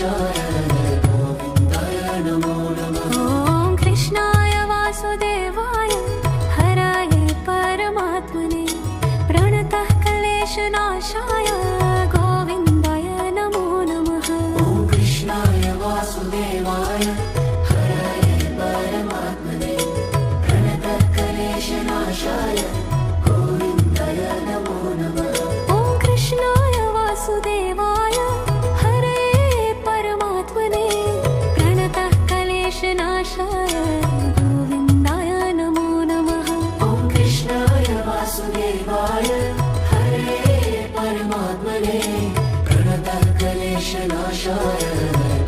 क्लेशनाशाय गोविन्दाय नमो नमः। ॐ कृष्णाय वासुदेवाय हराय परमात्मने प्रणतः क्लेशनाशाय गोविन्दाय नमो नमः। ॐ कृष्णाय वासुदेवाय हराय परमात्मने प्रणतः क्लेशनाशाय गोविन्दाय नमो नमः। ॐ कृष्णाय वासुदेवाय हरे परमात्मने प्रणतः क्लेशनाशाय गोविन्दाय नमो नमः। ॐ कृष्णाय वासुदेवाय हरे परमात्मने प्रणतः क्लेशनाशाय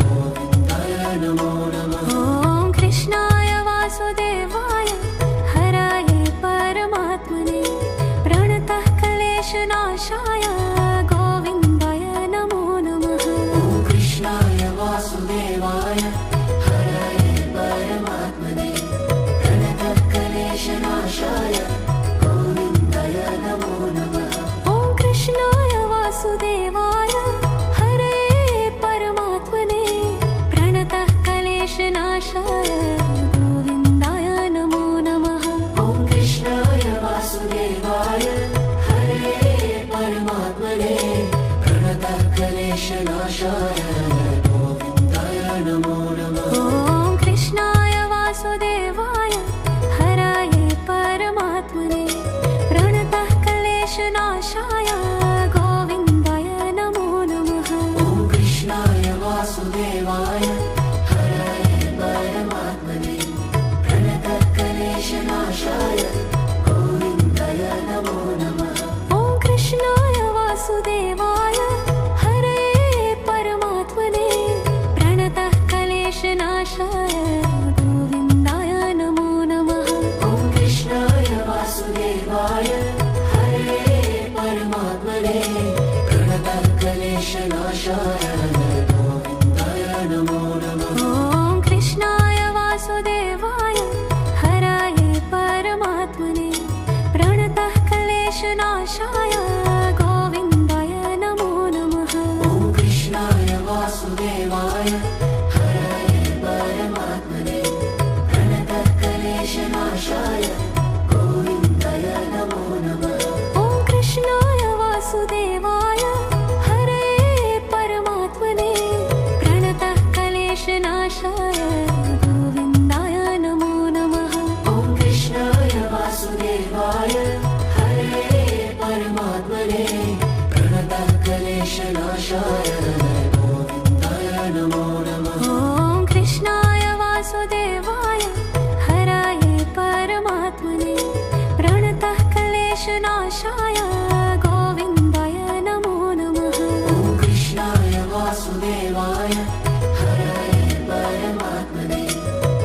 गोविन्दाय नमो नमः। ॐ कृष्णाय वासुदेवाय हराय परमात्मने प्रणतः क्लेशनाशाय गोविन्दाय नमो नमः। ॐ कृष्णाय वासुदेवाय हराय परमात्मने प्रणतः क्लेशनाशाय गोविन्दाय नमो नमः। ॐ कृष्णाय वासुदेवाय हरे परमात्मने प्रणतः क्लेशनाशाय गोविन्दाय नमो नमः। ॐ कृष्णाय वासुदेवाय हरे परमात्मने प्रणतः क्लेशनाशाय गोविन्दाय नमो नमः। ॐ कृष्णाय वासुदेवाय हराय परमात्मने प्रणतः क्लेशनाशाय गोविन्दाय नमो नमः। ॐ कृष्णाय वासुदेवाय हराय परमात्मने प्रणतः क्लेशनाशाय गोविन्दाय नमो नमः। ॐ कृष्णाय वासुदेवाय हरे परमात्मने प्रणतः क्लेशनाशाय गोविन्दाय नमो नमः। ॐ कृष्णाय वासुदेवाय हरे परमात्मने प्रणतः क्लेशनाशाय गोविन्दाय नमो नमः। ॐ कृष्णाय वासुदेवाय हराय परमात्मने प्रणतः क्लेशनाशाय गोविन्दाय नमो नमः। ॐ कृष्णाय वासुदेवाय हराय परमात्मने प्रणतः क्लेशनाशाय गोविन्दाय नमो नमः। ॐ कृष्णाय वासुदेवाय हरे परमात्मने प्रणतः क्लेशनाशाय गोविन्दाय नमो नमः। ॐ कृष्णाय वासुदेवाय हरे परमात्मने प्रणतः क्लेशनाशाय गोविन्दाय नमो नमः। ॐ कृष्णाय वासुदेवाय हराय परमात्मने प्रणतः क्लेशनाशाय गोविन्दाय नमो नमः। ॐ कृष्णाय वासुदेवाय हराय परमात्मने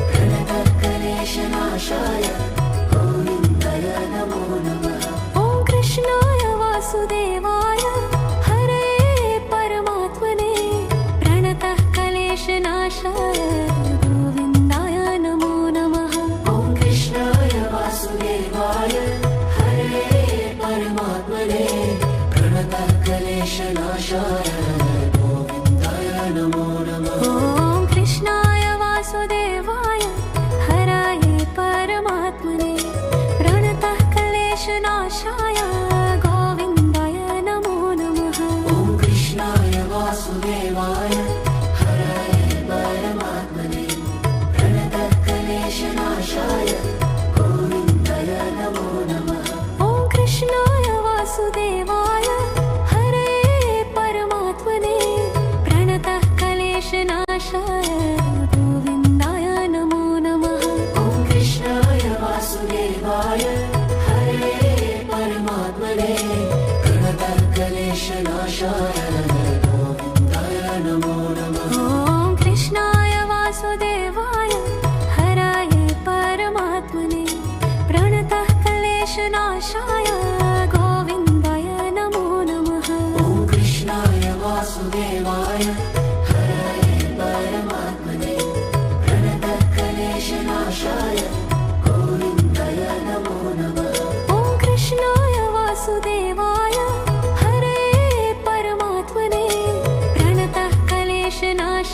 प्रणतः क्लेशनाशाय गोविन्दाय नमो नमः। ॐ कृष्णाय वासुदेवाय हरे परमात्मने प्रणतः क्लेशनाशाय गोविन्दाय नमो नमः। ॐ कृष्णाय वासुदेवाय हरे परमात्मने प्रणतः क्लेशनाशाय गोविन्दाय नमो नमः। ॐ कृष्णाय वासुदेवाय हराय परमात्मने प्रणतः क्लेशनाशाय गोविन्दाय नमो नमः। ॐ कृष्णाय वासुदेवाय हराय परमात्मने प्रणतः क्लेशनाशाय गोविन्दाय नमो नमः। ॐ कृष्णाय वासुदेवाय हरे परमात्मने प्रणतः क्लेशनाशाय गोविन्दाय नमो नमः। ॐ कृष्णाय वासुदेवाय हरे परमात्मने प्रणतः क्लेशनाशाय गोविन्दाय नमो नमः। ॐ कृष्णाय वासुदेवाय हराय परमात्मने प्रणतः क्लेशनाशाय गोविन्दाय नमो नमः। ॐ कृष्णाय वासुदेवाय हराय परमात्मने प्रणतः क्लेशनाशाय गोविन्दाय नमो नमः। ॐ कृष्णाय वासुदेवाय हरे परमात्मने प्रणतः क्लेशनाशाय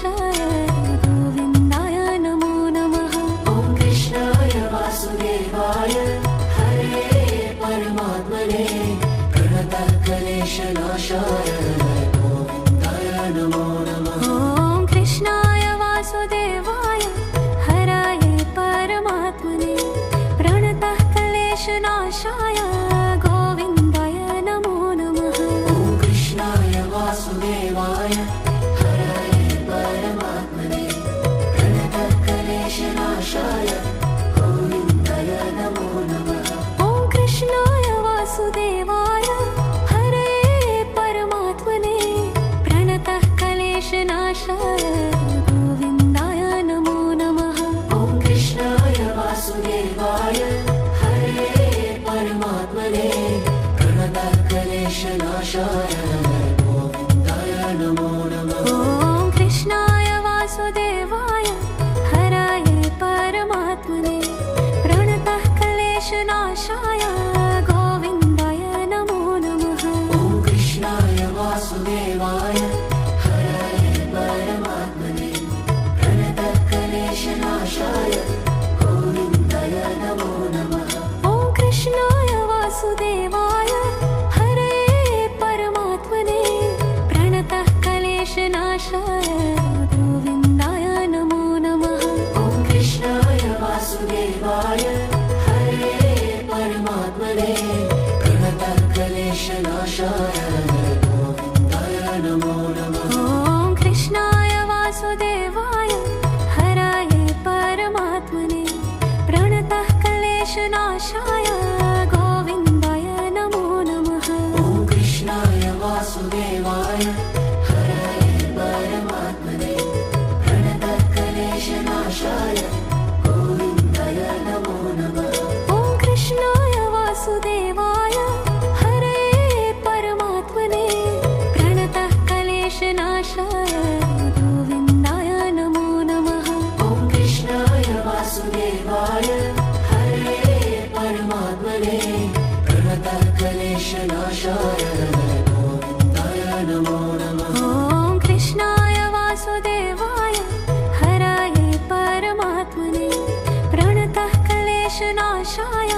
वासुदेवाय हरये परमात्मने प्रणतक्लेशनाशाय गोविन्दाय नमो नमः। ॐ कृष्णाय वासुदेवाय हरये परमात्मने प्रणतः क्लेशनाशाय गोविन्दाय नमो नमः। ॐ कृष्णाय वासुदेवाय हरये परमात्मने प्रणतक्लेशनाशाय गोविन्दाय नमो नमः। ॐ कृष्णाय वासुदेवाय हरये परमात्मने प्रणतः क्लेशनाशाय गोविन्दाय नमो नमः। ॐ कृष्णाय वासुदेवाय हरये परमात्मने प्रणतक्लेशनाशाय गोविन्दाय नमो नमः। ॐ कृष्णाय वासुदेवाय हरये परमात्मने प्रणतः क्लेशनाशाय गोविन्दाय नमो नमः। ॐ कृष्णाय वासुदेवाय हरये परमात्मने प्रणतक्लेशनाशाय गोविन्दाय नमो नमः। ॐ कृष्णाय वासुदेवाय हरये परमात्मने प्रणतः क्लेशनाशाय गोविन्दाय नमो नमः। ॐ कृष्णाय वासुदेवाय हरये परमात्मने प्रणतक्लेशनाशाय गोविन्दाय नमो नमः। ॐ कृष्णाय वासुदेवाय हरये परमात्मने प्रणतः क्लेशनाशाय गोविन्दाय नमो नमः। ॐ कृष्णाय वासुदेवाय हरये परमात्मने प्रणतक्लेशनाशाय गोविन्दाय नमो नमः। ॐ कृष्णाय वासुदेवाय हरये परमात्मने प्रणतः क्लेशनाशाय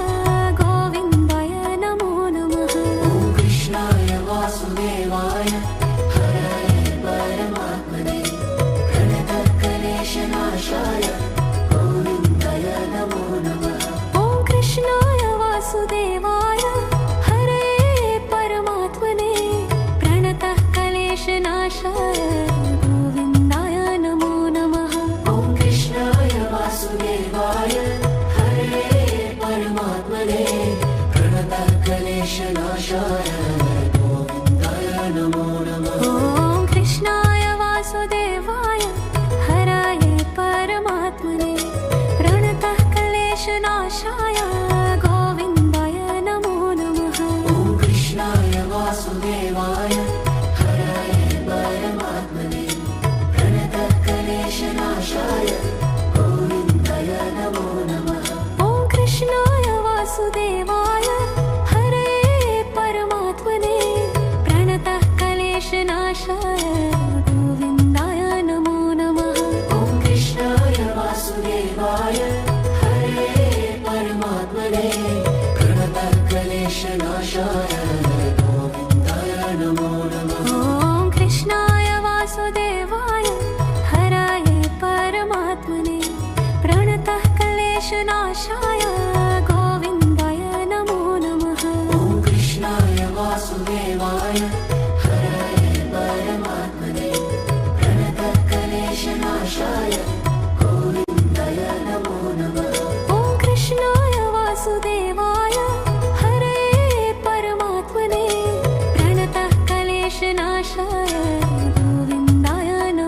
गोविन्दाय नमो नमः। ॐ कृष्णाय वासुदेवाय हरये परमात्मने प्रणतक्लेशनाशाय गोविन्दाय नमो नमः। ॐ कृष्णाय वासुदेवाय हरये परमात्मने प्रणतः क्लेशनाशाय गोविन्दाय नमो नमः। ॐ कृष्णाय वासुदेवाय हरये परमात्मने प्रणतक्लेशनाशाय गोविन्दाय नमो नमः। ॐ कृष्णाय वासुदेवाय हरये परमात्मने प्रणतः क्लेशनाशाय गोविन्दाय नमो नमः। ॐ कृष्णाय वासुदेवाय हरये परमात्मने प्रणतक्लेशनाशाय गोविन्दाय नमो नमः। ॐ कृष्णाय वासुदेवाय हरये परमात्मने प्रणतः क्लेशनाशाय गोविन्दाय नमो नमः। ॐ कृष्णाय वासुदेवाय हरये परमात्मने प्रणतक्लेशनाशाय गोविन्दाय नमो नमः। ॐ कृष्णाय वासुदेवाय हरये परमात्मने प्रणतः क्लेशनाशाय गोविन्दाय नमो नमः। ॐ कृष्णाय वासुदेवाय हरये परमात्मने प्रणतक्लेशनाशाय गोविन्दाय नमो नमः। ॐ कृष्णाय वासुदेवाय हरये परमात्मने प्रणतः क्लेशनाशाय गोविन्दाय नमो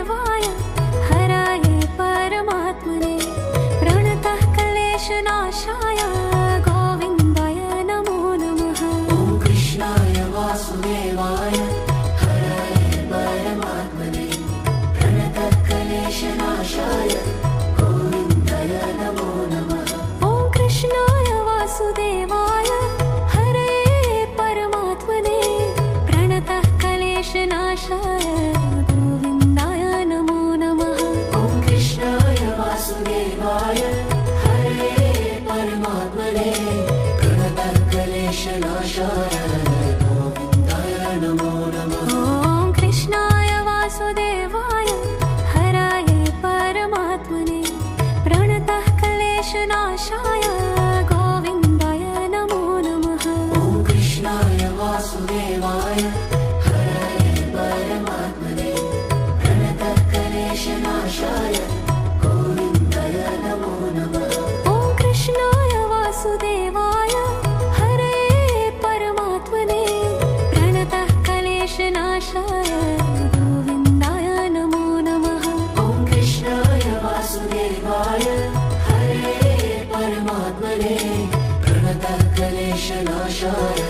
वासुदेवाय हराये परमात्मने प्रणतः क्लेशनाशाय गोविन्दाय नमो नमः। ॐ कृष्णाय वासुदेवाय हराय परमात्मने प्रणतः क्लेशनाशाय गोविन्दाय नमो नमः। ॐ कृष्णाय वासुदेवाय हरये परमात्मने प्रणतः क्लेशनाशाय गोविन्दाय नमो नमः। ॐ कृष्णाय वासुदेवाय हरे परमात्मने प्रणतः क्लेशनाशाय गोविन्दाय नमो नमः। ॐ कृष्णाय वासुदेवाय हराये परमात्मने प्रणतः क्लेशनाशाय गोविन्दाय नमो नमः। ॐ कृष्णाय वासुदेवाय हरे परमात्मने प्रणतः क्लेशनाशाय गोविन्दाय नमो नमः। ॐ कृष्णाय वासुदेवाय हरये परमात्मने प्रणतः क्लेशनाशाय गोविन्दाय नमो नमः। ॐ कृष्णाय वासुदेवाय हरे परमात्मने प्रणतः क्लेशनाशाय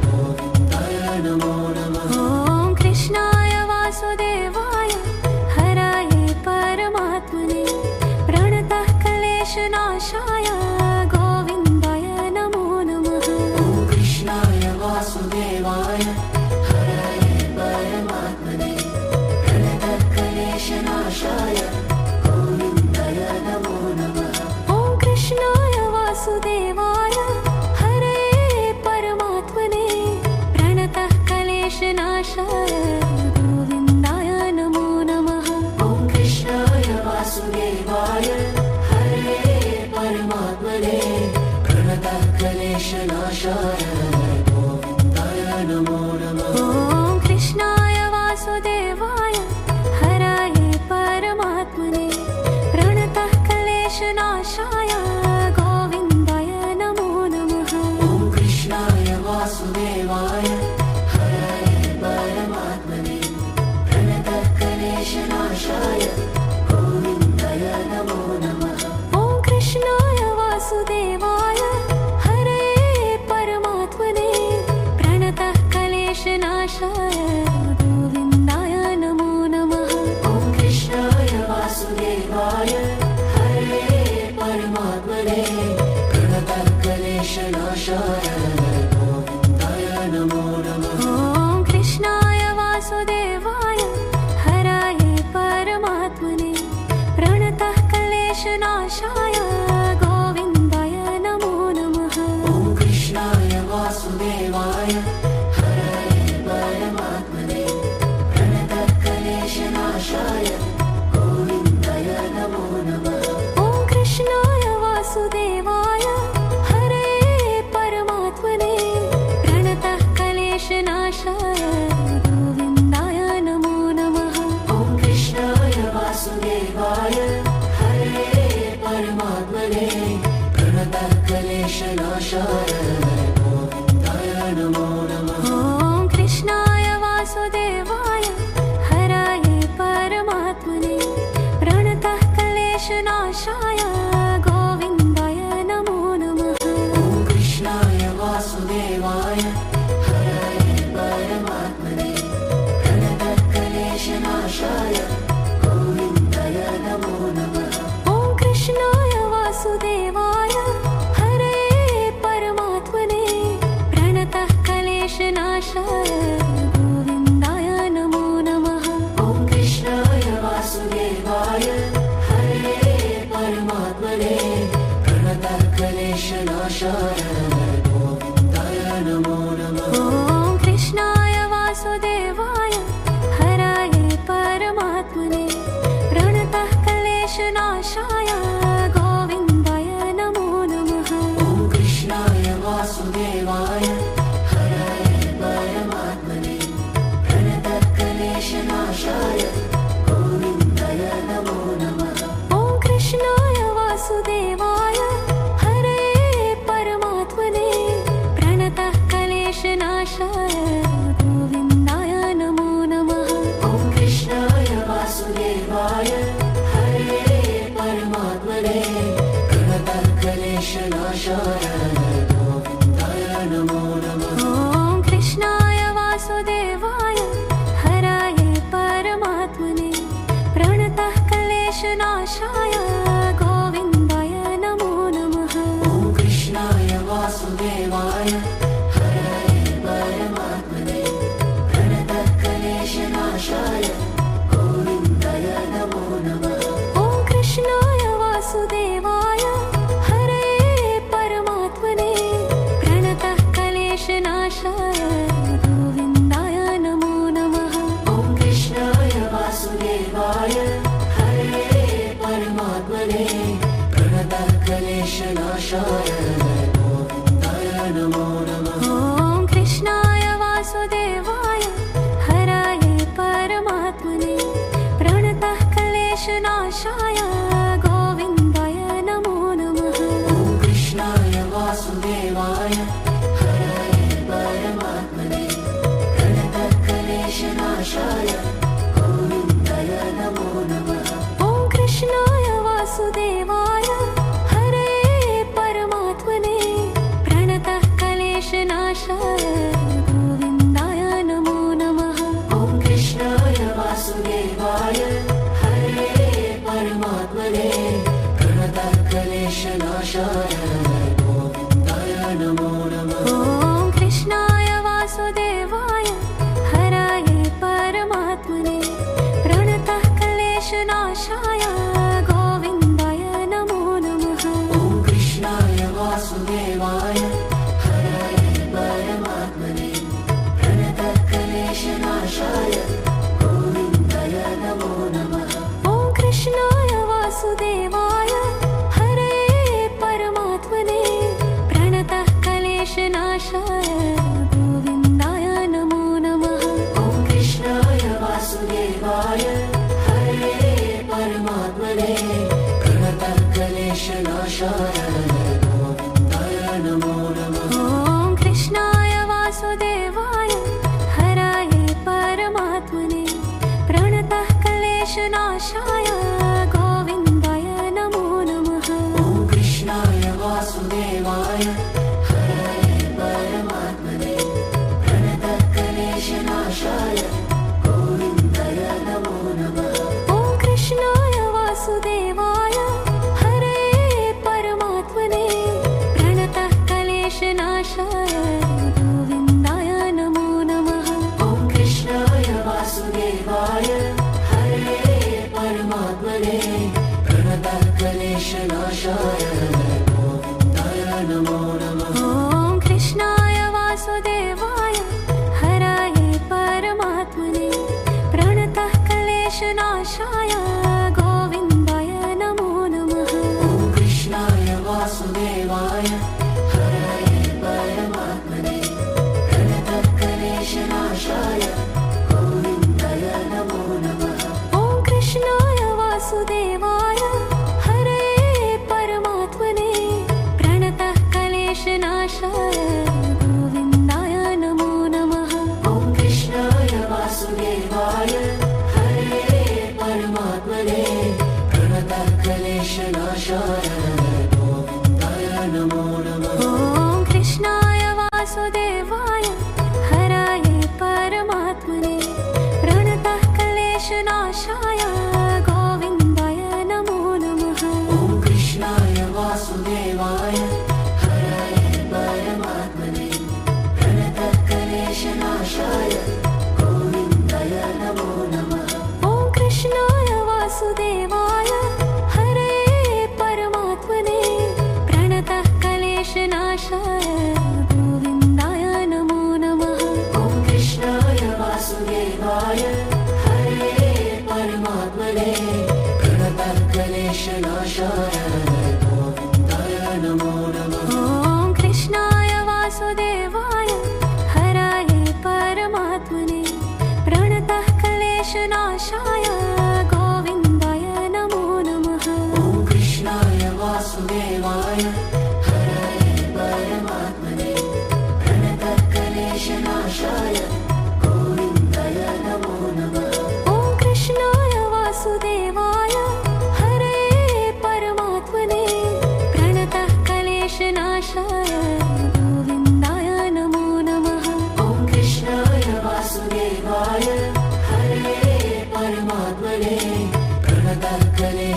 गोविन्दाय नमो नमः। ॐ कृष्णाय वासुदेवाय हराये परमात्मने प्रणतः क्लेशनाशाय गोविन्दाय नमो नमः। ॐ कृष्णाय वासुदेवाय हरे परमात्मने प्रणतः क्लेशनाशाय गोविन्दाय नमो नमः। ॐ कृष्णाय वासुदेवाय हरये परमात्मने प्रणतः क्लेशनाशाय गोविन्दाय नमो नमः। ॐ कृष्णाय वासुदेवाय हरे परमात्मने प्रणतः क्लेशनाशाय गोविन्दाय नमो नमः। ॐ कृष्णाय वासुदेवाय हराये परमात्मने प्रणतः क्लेशनाशाय गोविन्दाय नमो नमः। ॐ कृष्णाय वासुदेवाय हरे परमात्मने प्रणतः क्लेशनाशाय गोविन्दाय नमो नमः। ॐ कृष्णाय वासुदेवाय हरये परमात्मने प्रणतः क्लेशनाशाय गोविन्दाय नमो नमः। ॐ कृष्णाय वासुदेवाय हरे परमात्मने प्रणतः क्लेशनाशाय गोविन्दाय नमो नमः। ॐ कृष्णाय वासुदेवाय हराये परमात्मने प्रणतः क्लेशनाशाय गोविन्दाय नमो नमः। ॐ कृष्णाय वासुदेवाय हरे परमात्मने प्रणतः क्लेशनाशाय गोविन्दाय नमो नमः। ॐ कृष्णाय वासुदेवाय हरये परमात्मने प्रणतः क्लेशनाशाय गोविन्दाय नमो नमः। ॐ कृष्णाय वासुदेवाय हरे परमात्मने प्रणतः क्लेशनाशाय गोविन्दाय नमो नमः। ॐ कृष्णाय वासुदेवाय हराये परमात्मने प्रणतः क्लेशनाशाय गोविन्दाय नमो नमः। ॐ कृष्णाय वासुदेवाय हरे परमात्मने प्रणतः क्लेशनाशाय गोविन्दाय नमो नमः। ॐ कृष्णाय वासुदेवाय हरये परमात्मने प्रणतः क्लेशनाशाय गोविन्दाय नमो नमः। ॐ कृष्णाय वासुदेवाय हरे परमात्मने प्रणतः क्लेशनाशाय गोविन्दाय नमो नमः। ॐ कृष्णाय वासुदेवाय हराये परमात्मने प्रणतः क्लेशनाशाय गोविन्दाय नमो नमः। ॐ कृष्णाय वासुदेवाय हरे परमात्मने प्रणतः क्लेशनाशाय गोविन्दाय नमो नमः। ॐ कृष्णाय वासुदेवाय हरये परमात्मने वासुदेवाय हरे परमात्मने प्रणतः क्लेशनाशाय गोविन्दाय नमो नमः। ॐ कृष्णाय वासुदेवाय हराय परमात्मने प्रणतः क्लेशनाशाय गोविन्दाय नमो नमः। ॐ कृष्णाय वासुदेवाय हराय परमात्मने प्रणतः क्लेशनाशाय गोविन्दाय नमो नमः। ॐ कृष्णाय वासुदेवाय हरे परमात्मने प्रणतः क्लेशनाशाय गोविन्दाय नमो नमः। ॐ कृष्णाय वासुदेवाय हरे परमात्मने प्रणतः क्लेशनाशाय गोविन्दाय नमो नमः। ॐ कृष्णाय वासुदेवाय हराय परमात्मने प्रणतः क्लेशनाशाय गोविन्दाय नमो नमः। ॐ कृष्णाय वासुदेवाय हराय परमात्मने प्रणतः क्लेशनाशाय गोविन्दाय नमो नमः। ॐ कृष्णाय वासुदेवाय हरे परमात्मने प्रणतः क्लेशनाशाय गोविन्दाय नमो नमः। ॐ कृष्णाय वासुदेवाय हरे परमात्मने प्रणतः क्लेशनाशाय गोविन्दाय नमो नमः। ॐ कृष्णाय वासुदेवाय हराय परमात्मने प्रणतः क्लेशनाशाय गोविन्दाय नमो नमः। ॐ कृष्णाय वासुदेवाय हराय परमात्मने प्रणतः क्लेशनाशाय गोविन्दाय नमो नमः। ॐ कृष्णाय वासुदेवाय हरे परमात्मने प्रणतः क्लेशनाशाय गोविन्दाय नमो नमः। ॐ कृष्णाय वासुदेवाय हरे परमात्मने प्रणतः क्लेशनाशाय गोविन्दाय नमो नमः। ॐ कृष्णाय वासुदेवाय हराय परमात्मने प्रणतः क्लेशनाशाय गोविन्दाय नमो नमः। ॐ कृष्णाय वासुदेवाय हराय परमात्मने प्रणतः क्लेशनाशाय गोविन्दाय नमो नमः। ॐ कृष्णाय वासुदेवाय हरे परमात्मने प्रणतः क्लेशनाशाय गोविन्दाय नमो नमः। ॐ कृष्णाय वासुदेवाय हरे परमात्मने प्रणतः क्लेशनाशाय गोविन्दाय नमो नमः। ॐ कृष्णाय वासुदेवाय हराय परमात्मने प्रणतः क्लेशनाशाय गोविन्दाय नमो नमः। ॐ कृष्णाय वासुदेवाय हराय परमात्मने प्रणतः क्लेशनाशाय गोविन्दाय नमो नमः। ॐ कृष्णाय वासुदेवाय हरे परमात्मने प्रणतः क्लेशनाशाय गोविन्दाय नमो नमः। ॐ कृष्णाय वासुदेवाय हरे परमात्मने प्रणतः क्लेशनाशाय गोविन्दाय नमो नमः। ॐ कृष्णाय वासुदेवाय हराय परमात्मने प्रणतः क्लेशनाशाय गोविन्दाय नमो नमः। ॐ कृष्णाय वासुदेवाय हराय परमात्मने प्रणतः क्लेशनाशाय गोविन्दाय नमो नमः। ॐ कृष्णाय वासुदेवाय हरे परमात्मने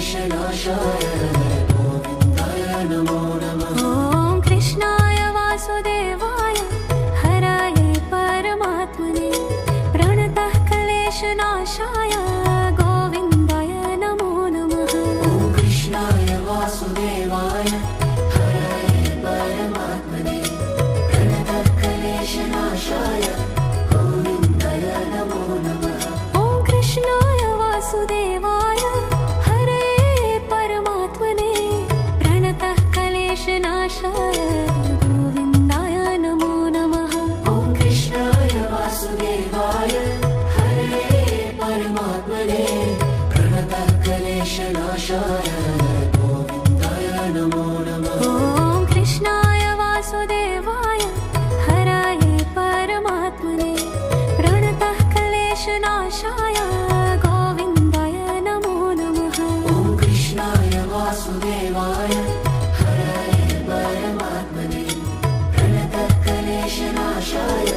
क्लेशनाशाय गोविन्दाय नमो नमः। ॐ कृष्णाय वासुदेवाय हराय परमात्मने प्रणतः क्लेशनाशाय गोविन्दाय नमो नमः। ॐ कृष्णाय वासुदेवाय हराय परमात्मने प्रणतः क्लेशनाशाय गोविन्दाय नमो नमः। ॐ कृष्णाय वासुदेवाय हरे परमात्मने प्रणतः क्लेशनाशाय गोविन्दाय नमो नमः। ॐ कृष्णाय वासुदेवाय हरे परमात्मने प्रणतः क्लेशनाशाय गोविन्दाय नमो नमः। ॐ कृष्णाय वासुदेवाय हराय परमात्मने प्रणतः क्लेशनाशाय गोविन्दाय नमो नमः। ॐ कृष्णाय वासुदेवाय हराय परमात्मने प्रणतः क्लेशनाशाय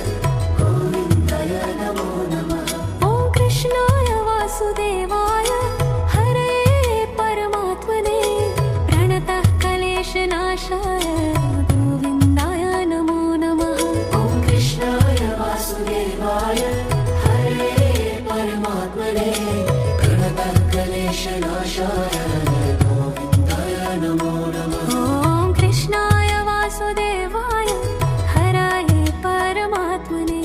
गोविन्दाय नमो नमः। ॐ कृष्णाय वासुदेवाय हरे परमात्मने प्रणतः क्लेशनाशाय गोविन्दाय नमो नमः। ॐ कृष्णाय वासुदेवाय हरे परमात्मने प्रणतः क्लेशनाशाय गोविन्दाय नमो नमः। ॐ कृष्णाय वासुदेवाय हराय परमात्मने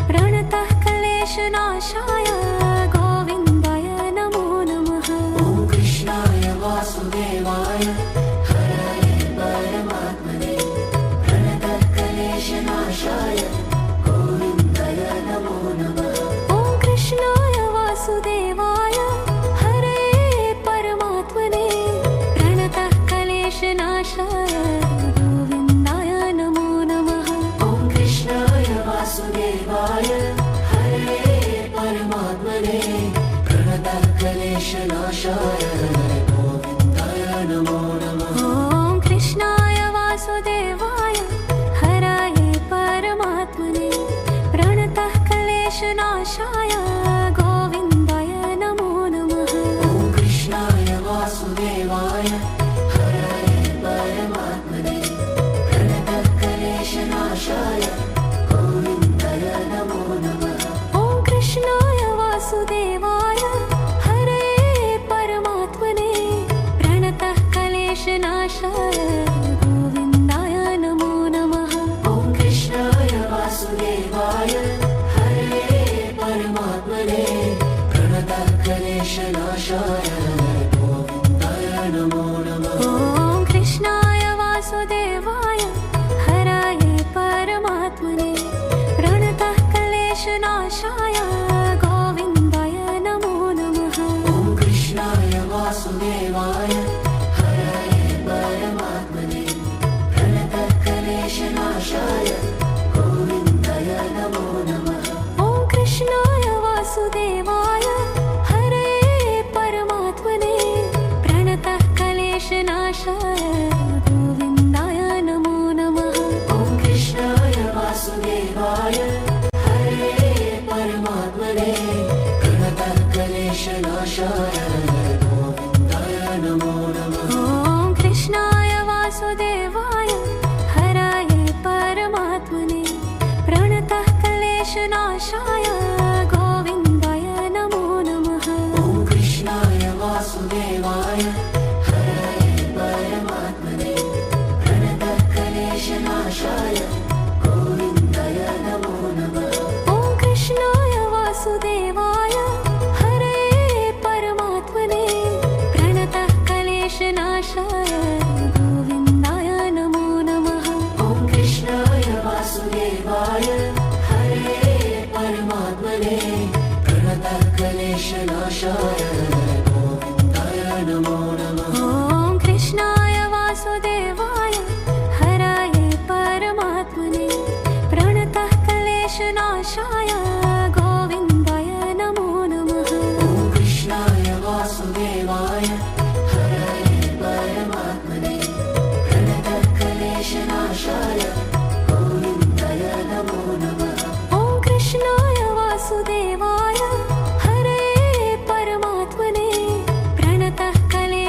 प्रणतः क्लेशनाशाय गोविन्दाय नमो नमः। ॐ कृष्णाय वासुदेवाय हराय परमात्मने प्रणतः क्लेशनाशाय गोविन्दाय नमो नमः। ॐ कृष्णाय वासुदेवाय हरे परमात्मने प्रणतः क्लेशनाशाय गोविन्दाय नमो नमः। ॐ कृष्णाय वासुदेवाय हरे परमात्मने प्रणतः क्लेशनाशाय गोविन्दाय नमो नमः। ॐ कृष्णाय वासुदेवाय हराय परमात्मने प्रणतः क्लेशनाशाय गोविन्दाय नमो नमः। ॐ कृष्णाय वासुदेवाय हराय परमात्मने प्रणतः क्लेशनाशाय गोविन्दाय नमो नमः। ॐ कृष्णाय वासुदेवाय हरे परमात्मने प्रणतः क्लेशनाशाय गोविन्दाय नमो नमः। ॐ कृष्णाय वासुदेवाय हरे परमात्मने प्रणतः क्लेशनाशाय गोविन्दाय नमो नमः। ॐ कृष्णाय वासुदेवाय हराय परमात्मने प्रणतः क्लेशनाशाय गोविन्दाय नमो नमः। ॐ कृष्णाय वासुदेवाय हराय परमात्मने प्रणतः क्लेशनाशाय गोविन्दाय नमो नमः। ॐ कृष्णाय वासुदेवाय हरे परमात्मने प्रणतः क्लेशनाशाय गोविन्दाय नमो नमः। ॐ कृष्णाय वासुदेवाय हरे परमात्मने प्रणतः क्लेशनाशाय गोविन्दाय नमो नमः। ॐ कृष्णाय वासुदेवाय हराय परमात्मने प्रणतः क्लेशनाशाय गोविन्दाय नमो नमः। ॐ कृष्णाय वासुदेवाय हराय परमात्मने प्रणतः क्लेशनाशाय गोविन्दाय नमो नमः। ॐ कृष्णाय वासुदेवाय हरे परमात्मने प्रणतः क्लेशनाशाय गोविन्दाय नमो नमः। ॐ कृष्णाय वासुदेवाय हरे परमात्मने प्रणतः क्लेशनाशाय गोविन्दाय नमो नमः। ॐ कृष्णाय वासुदेवाय हराय परमात्मने प्रणतः क्लेशनाशाय गोविन्दाय नमो नमः। ॐ कृष्णाय वासुदेवाय हराय परमात्मने प्रणतः क्लेशनाशाय गोविन्दाय नमो नमः। ॐ कृष्णाय वासुदेवाय हरे परमात्मने प्रणतः क्लेशनाशाय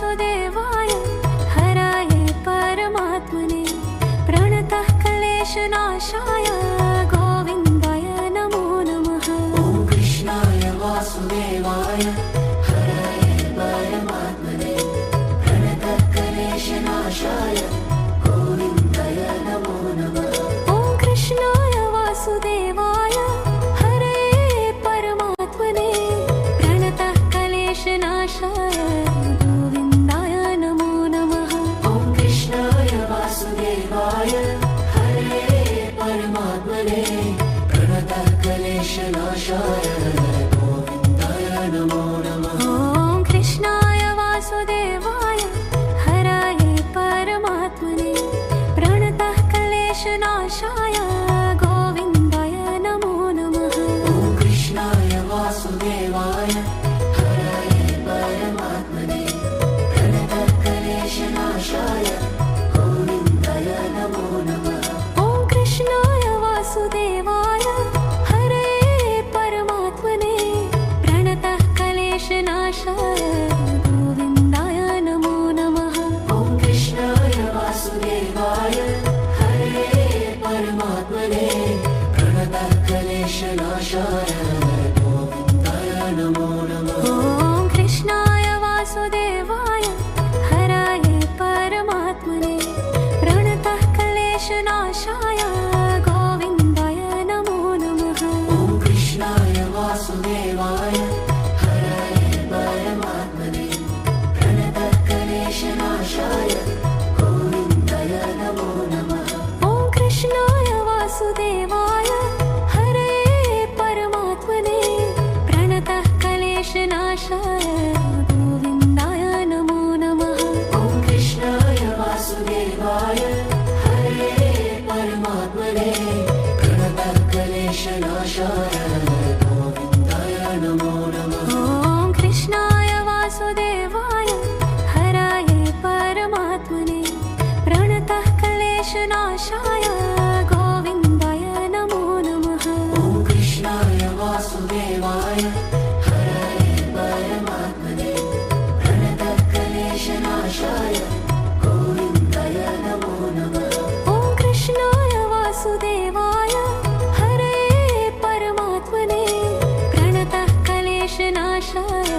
वासुदेवाय हराय परमात्मने प्रणतः क्लेशनाशाय गोविन्दाय नमो नमः। ॐ कृष्णाय वासुदेवाय हराय परमात्मने प्रणतः क्लेशनाशाय गोविन्दाय नमो नमः। ॐ कृष्णाय वासुदेवाय हरे परमात्मने प्रणतः क्लेशनाशाय गोविन्दाय नमो नमः। ॐ कृष्णाय वासुदेवाय हरे परमात्मने प्रणतः क्लेशनाशाय गोविन्दाय नमो नमः। ॐ कृष्णाय वासुदेवाय हराय परमात्मने प्रणतः क्लेशनाशाय गोविन्दाय नमो नमः। ॐ कृष्णाय वासुदेवाय हराय परमात्मने प्रणतः क्लेशनाशाय गोविन्दाय नमो नमः। ॐ कृष्णाय वासुदेवाय हरे परमात्मने प्रणतः क्लेशनाशाय गोविन्दाय नमो नमः। ॐ कृष्णाय वासुदेवाय हरे परमात्मने प्रणतः क्लेशनाशाय गोविन्दाय नमो नमः। ॐ कृष्णाय वासुदेवाय हराय परमात्मने प्रणतः क्लेशनाशाय गोविन्दाय नमो नमः। ॐ कृष्णाय वासुदेवाय हराय परमात्मने प्रणतः क्लेशनाशाय गोविन्दाय नमो नमः। ॐ कृष्णाय वासुदेवाय हरे परमात्मने प्रणतः क्लेशनाशाय गोविन्दाय नमो नमः। ॐ कृष्णाय वासुदेवाय हरे परमात्मने प्रणतः क्लेशनाशाय गोविन्दाय नमो नमः। ॐ कृष्णाय वासुदेवाय हराय परमात्मने प्रणतः क्लेशनाशाय गोविन्दाय नमो नमः। ॐ कृष्णाय वासुदेवाय हराय परमात्मने प्रणतः क्लेशनाशाय गोविन्दाय नमो नमः। ॐ कृष्णाय वासुदेवाय हरे परमात्मने प्रणतः क्लेशनाशाय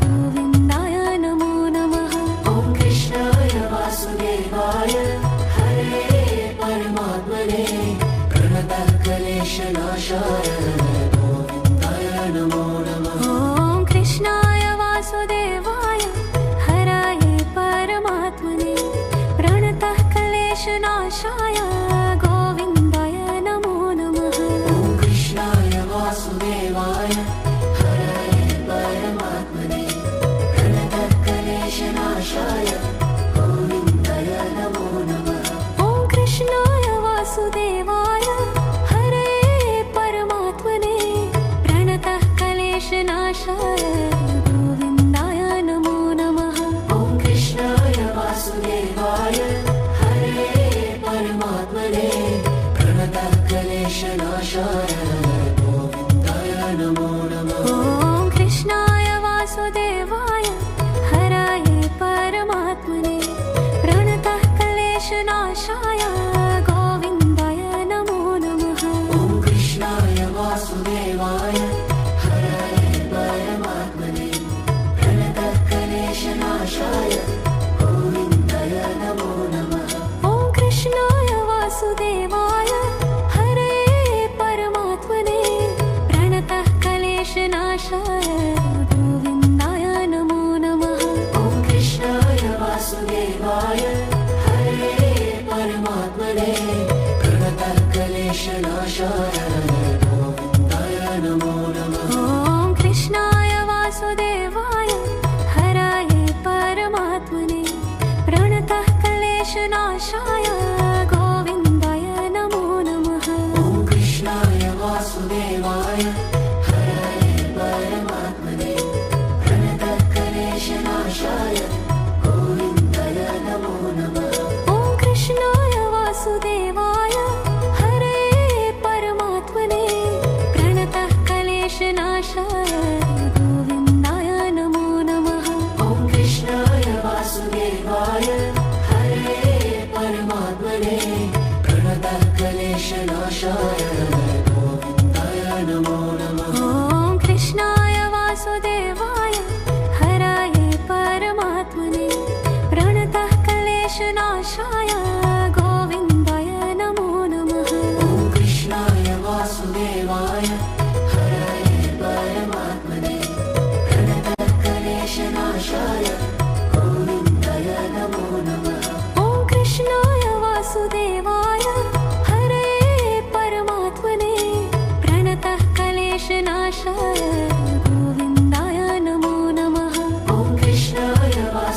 गोविन्दाय नमो नमः। ॐ कृष्णाय वासुदेवाय हरे परमात्मने प्रणतः क्लेशनाशाय गोविन्दाय नमो नमः। ॐ कृष्णाय वासुदेवाय हराय परमात्मने प्रणतः क्लेशनाशाय गोविन्दाय नमो नमः। ॐ कृष्णाय वासुदेवाय हराय परमात्मने प्रणतः क्लेशनाशाय गोविन्दाय नमो नमः। ॐ कृष्णाय वासुदेवाय हरे परमात्मने प्रणतः क्लेशनाशाय गोविन्दाय नमो नमः। ॐ कृष्णाय वासुदेवाय हरे परमात्मने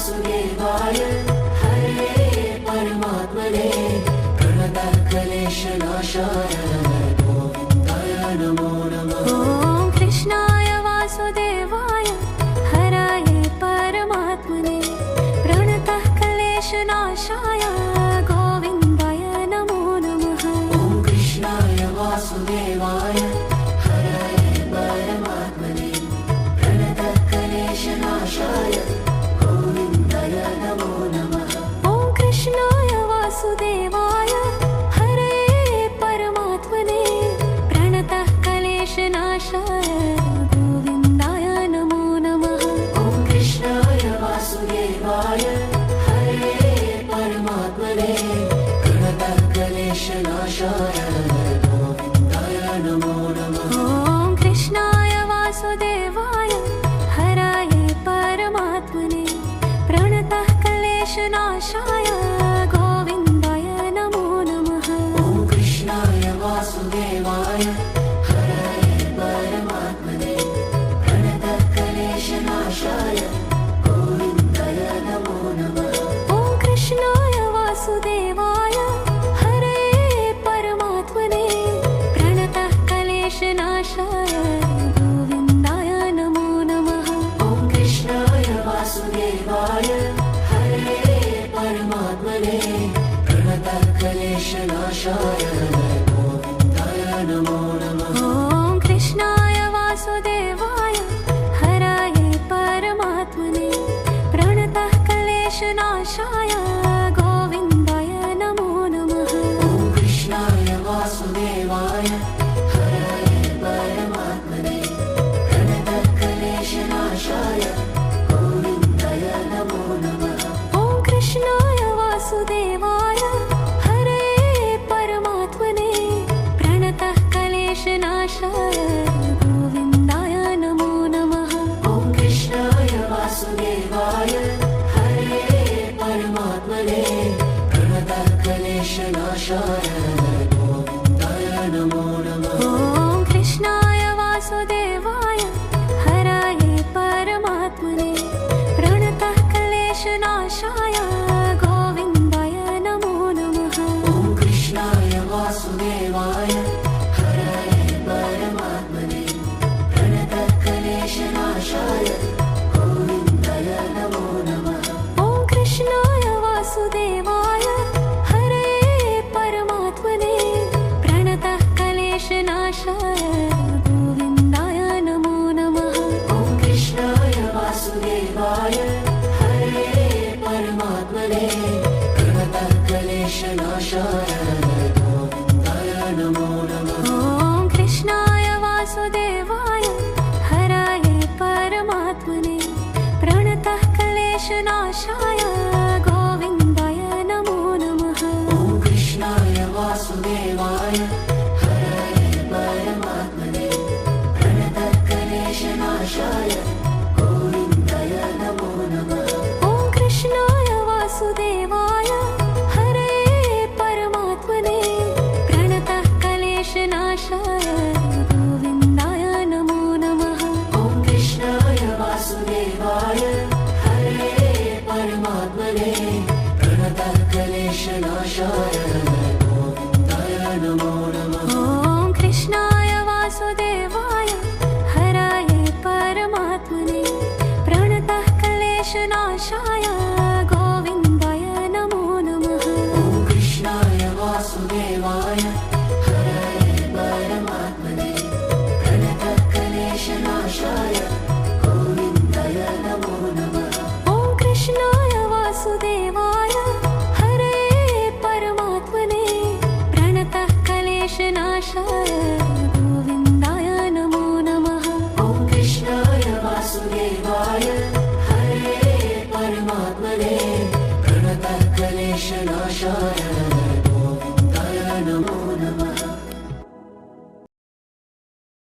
वासुदेवाय हरे परमात्मने प्रणतः क्लेशनाशाय गोविन्दाय नमो नमः। ॐ कृष्णाय वासुदेवाय हराय परमात्मने प्रणतः क्लेशनाशाय गोविन्दाय नमो नमः। ॐ कृष्णाय वासुदेवाय हराय परमात्मने प्रणतः क्लेशनाशाय गोविन्दाय नमो नमः। ॐ कृष्णाय वासुदेवाय हरे परमात्मने प्रणतः क्लेशनाशाय गोविन्दाय नमो नमः। ॐ कृष्णाय वासुदेवाय हरे परमात्मने प्रणतः क्लेशनाशाय गोविन्दाय नमो नमः। ॐ कृष्णाय वासुदेवाय हराय परमात्मने प्रणतः क्लेशनाशाय गोविन्दाय नमो नमः। ॐ कृष्णाय वासुदेवाय हराय परमात्मने प्रणतः क्लेशनाशाय गोविन्दाय नमो नमः। ॐ कृष्णाय वासुदेवाय हरे परमात्मने प्रणतः क्लेशनाशाय गोविन्दाय नमो नमः। ॐ कृष्णाय वासुदेवाय हरे परमात्मने प्रणतः क्लेशनाशाय गोविन्दाय नमो नमः। ॐ कृष्णाय वासुदेवाय हराय परमात्मने प्रणतः क्लेशनाशाय गोविन्दाय नमो नमः। ॐ कृष्णाय वासुदेवाय हराय परमात्मने प्रणतः क्लेशनाशाय गोविन्दाय नमो नमः। ॐ कृष्णाय वासुदेवाय हरे परमात्मने प्रणतः क्लेशनाशाय गोविन्दाय नमो नमः। ॐ कृष्णाय वासुदेवाय हरे परमात्मने प्रणतः क्लेशनाशाय गोविन्दाय नमो नमः। ॐ कृष्णाय वासुदेवाय हराय परमात्मने प्रणतः क्लेशनाशाय गोविन्दाय नमो नमः। ॐ कृष्णाय वासुदेवाय हराय परमात्मने प्रणतः क्लेशनाशाय गोविन्दाय नमो नमः। ॐ कृष्णाय वासुदेवाय हरे परमात्मने प्रणतः क्लेशनाशाय गोविन्दाय नमो नमः। ॐ कृष्णाय वासुदेवाय हरे परमात्मने प्रणतः क्लेशनाशाय गोविन्दाय नमो नमः। ॐ कृष्णाय वासुदेवाय हराय परमात्मने प्रणतः क्लेशनाशाय गोविन्दाय नमो नमः। ॐ कृष्णाय वासुदेवाय हराय परमात्मने प्रणतः क्लेशनाशाय गोविन्दाय नमो नमः। ॐ कृष्णाय वासुदेवाय हरे परमात्मने प्रणतः क्लेशनाशाय गोविन्दाय नमो नमः। ॐ कृष्णाय वासुदेवाय हरे परमात्मने प्रणतः क्लेशनाशाय गोविन्दाय नमो नमः। ॐ कृष्णाय वासुदेवाय हराय परमात्मने प्रणतः क्लेशनाशाय गोविन्दाय नमो नमः। ॐ कृष्णाय वासुदेवाय हराय परमात्मने प्रणतः क्लेशनाशाय गोविन्दाय नमो नमः। ॐ कृष्णाय वासुदेवाय हरे परमात्मने प्रणतः क्लेशनाशाय गोविन्दाय नमो नमः। ॐ कृष्णाय वासुदेवाय हरे परमात्मने प्रणतः क्लेशनाशाय